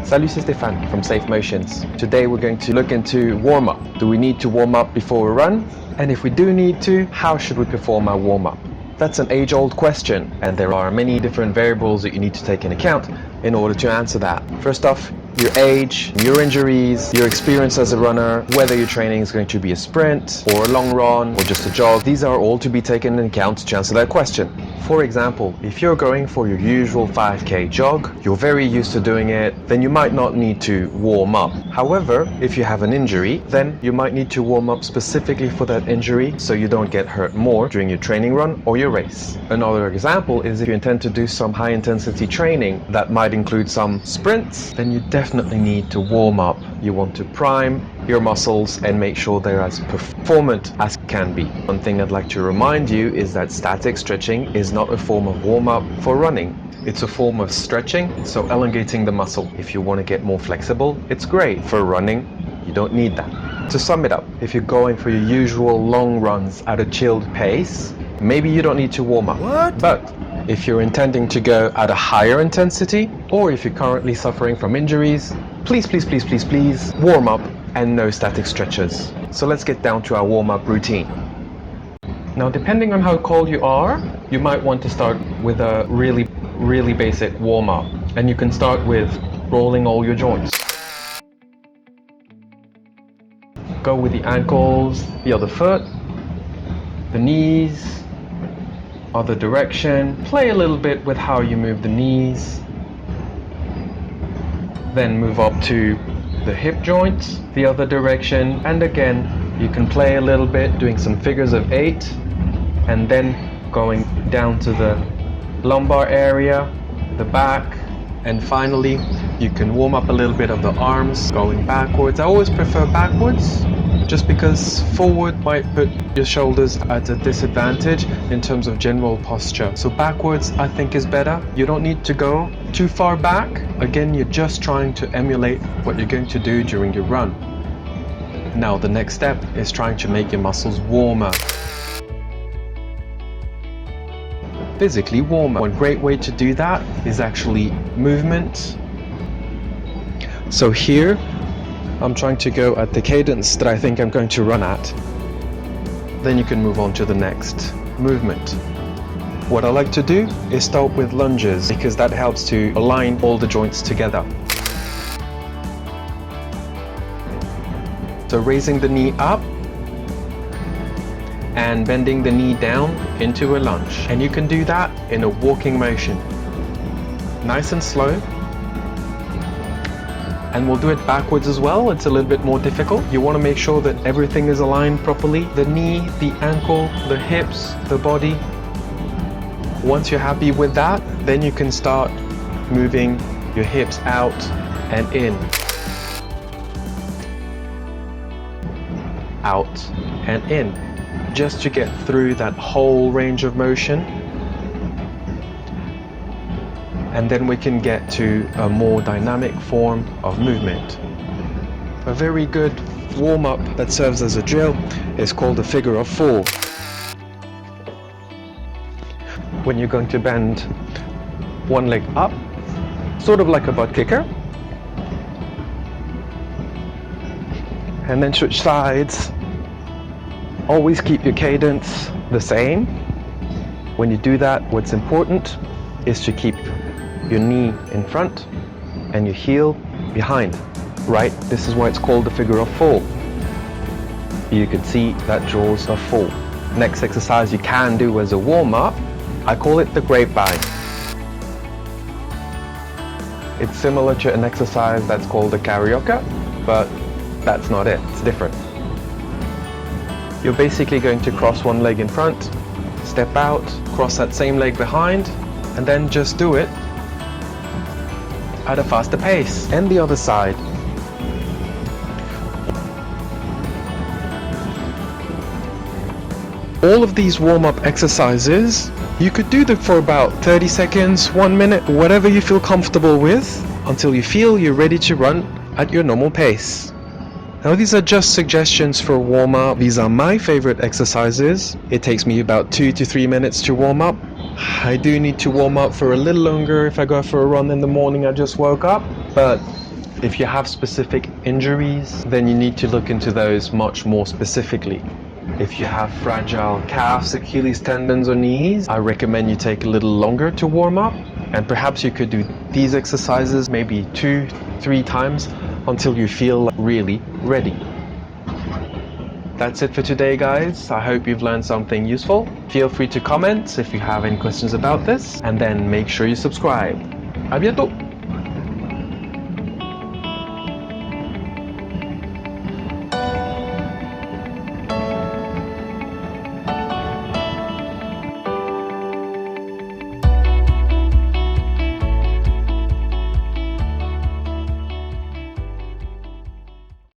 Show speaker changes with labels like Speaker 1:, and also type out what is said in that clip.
Speaker 1: Salut, c'est Stéphane from Safe Motions. Today we're going to look into warm-up. Do we need to warm up before we run? And if we do need to, how should we perform our warm-up? That's an age-old question, and there are many different variables that you need to take into account in order to answer that. First off, your age, your injuries, your experience as a runner, whether your training is going to be a sprint or a long run or just a jog. These are all to be taken into account to answer that question. For example, if you're going for your usual 5k jog, you're very used to doing it, then you might not need to warm up. However, if you have an injury, then you might need to warm up specifically for that injury so you don't get hurt more during your training run or your race. Another example is if you intend to do some high intensity training that might include some sprints, then you definitely need to warm up. You want to prime your muscles and make sure they're as performant as can be. One thing I'd like to remind you is that static stretching is not a form of warm-up for running. It's a form of stretching, so elongating the muscle. If you want to get more flexible, it's great. For running, you don't need that. To sum it up, if you're going for your usual long runs at a chilled pace, maybe you don't need to warm up. But if you're intending to go at a higher intensity, or if you're currently suffering from injuries, please warm up and no static stretches. So let's get down to our warm-up routine. Now, depending on how cold you are, you might want to start with a really basic warm-up. And you can start with rolling all your joints. Go with the ankles, the other foot, the knees, other direction. Play a little bit with how you move the knees. Then move up to the hip joints, the other direction, and again you can play a little bit doing some figures of 8 and then going down to the lumbar area, the back, and finally you can warm up a little bit of the arms going backwards. I always prefer backwards just because forward might put your shoulders at a disadvantage in terms of general posture. So backwards I think is better. You don't need to go too far back. Again, you're just trying to emulate what you're going to do during your run. Now the next step is trying to make your muscles warmer. Physically warmer. One great way to do that is actually movement. So here I'm trying to go at the cadence that I think I'm going to run at. Then you can move on to the next movement. What I like to do is start with lunges because that helps to align all the joints together. So raising the knee up and bending the knee down into a lunge. And you can do that in a walking motion. Nice and slow. And we'll do it backwards as well. It's a little bit more difficult. You want to make sure that everything is aligned properly. The knee, the ankle, the hips, the body. Once you're happy with that, then you can start moving your hips out and in. Out and in. Just to get through that whole range of motion. And then we can get to a more dynamic form of movement. A very good warm-up that serves as a drill is called a figure of 4. When you're going to bend one leg up, sort of like a butt kicker, and then switch sides. Always keep your cadence the same. When you do that, what's important is to keep your knee in front and your heel behind, right? This is why it's called the figure of 4. You can see that draws a 4. Next exercise you can do as a warm-up, I call it the grapevine. It's similar to an exercise that's called the karaoke, but that's not it, it's different. You're basically going to cross one leg in front, step out, cross that same leg behind, and then just do it at a faster pace. And the other side. All of these warm-up exercises, you could do them for about 30 seconds, 1 minute, whatever you feel comfortable with, until you feel you're ready to run at your normal pace. Now these are just suggestions for warm-up. These are my favorite exercises. It takes me about 2 to 3 minutes to warm up. I do need to warm up for a little longer if I go for a run in the morning I just woke up, but If you have specific injuries, then you need to look into those much more specifically. If you have fragile calves, Achilles tendons or knees, I recommend you take a little longer to warm up, and perhaps you could do these exercises maybe 2-3 times until you feel really ready. That's it for today, guys. I hope you've learned something useful. Feel free to comment if you have any questions about this, and then make sure you subscribe. À bientôt!